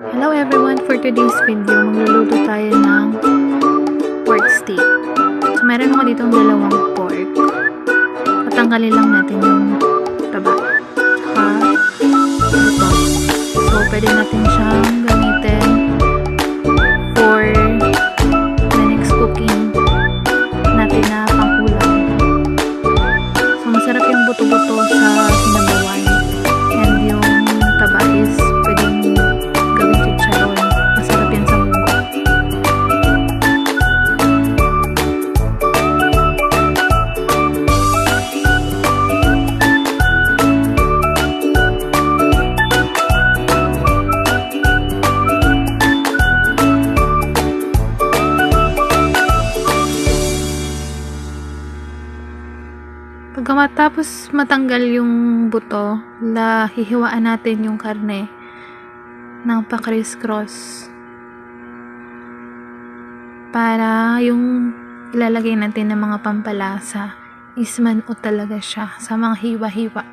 Hello everyone! For today's video, magluluto tayo ng pork steak. So, meron ako ditong dalawang pork. Tatanggalin lang natin yung taba. Tsaka, ito. So, pwede natin siyang gamitin for the next cooking natin na pang-ulam. So, masarap yung buto-buto sa sinabawan. And yung taba is pwedeng gawin chicharon. Masarap yan sa munggo. Pagkatapos matanggal yung buto, hihiwaan natin yung karne ng pa-criss-cross para yung ilalagay natin ng mga pampalasa is manuot talaga siya sa mga hiwa-hiwa.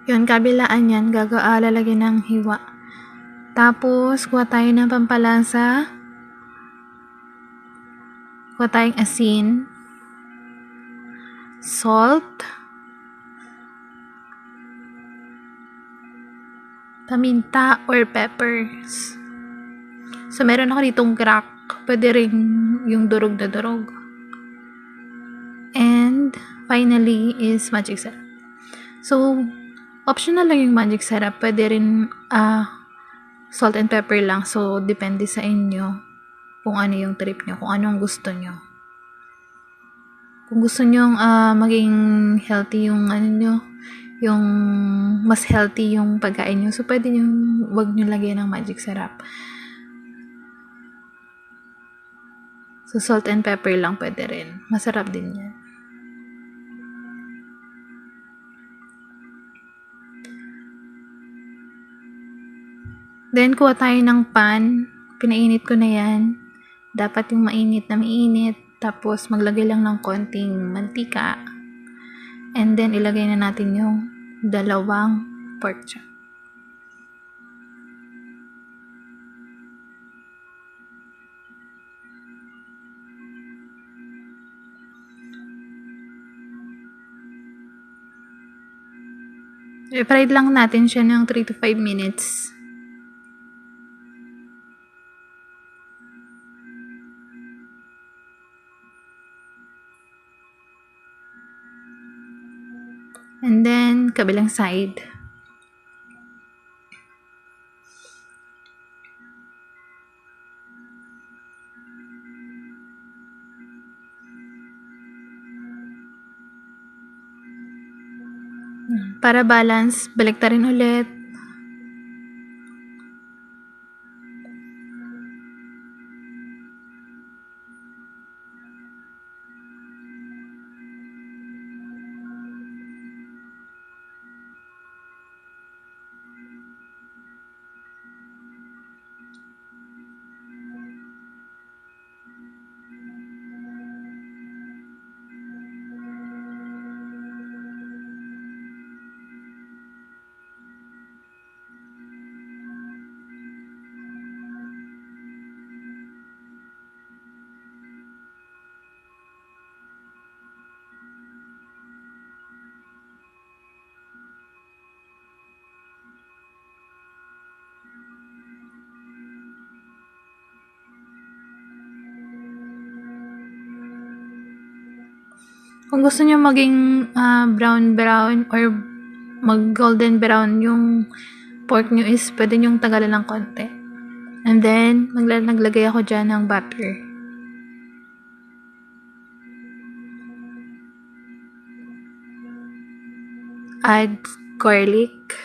Yun, kabilaan yan, lalagyan ng hiwa. Tapos, kuha tayo ng pampalasa. Kuha tayong asin, salt, paminta or peppers. So, meron ako ditong crack. Pwede rin yung durog na durog. And, finally, is magic syrup. So, optional lang yung magic syrup. Pwede rin salt and pepper lang. So, depende sa inyo kung ano yung trip nyo, kung anong gusto nyo. Kung gusto nyo maging healthy yung yung mas healthy yung pagkain nyo, so pwede nyo wag nyo lagyan ng magic syrup. So salt and pepper lang pwede rin. Masarap din yan. Then kuha tayo ng pan. Pinainit ko na yan. Dapat yung mainit na mainit. Tapos maglagay lang ng konting mantika. And then ilagay na natin yung dalawang pork chop. I-fried lang natin siya ng 3 to 5 minutes. And then, kabilang side. Para balance, baliktarin ulit. Kung gusto nyo maging brown or mag golden brown yung pork nyo is pwede nyong tagalan ng konti. And then, naglagay ako dyan ng butter. Add garlic.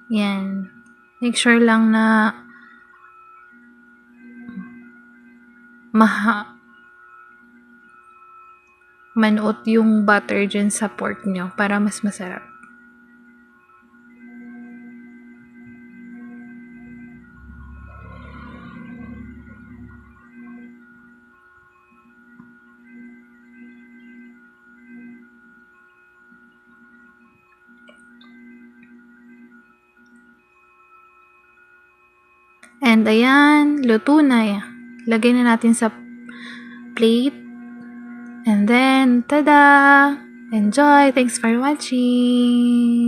Yan. Make sure lang na manuot yung butter dyan sa pork nyo para mas masarap. And ayan, luto na. Lagay na natin sa plate. And then, tada! Enjoy! Thanks for watching!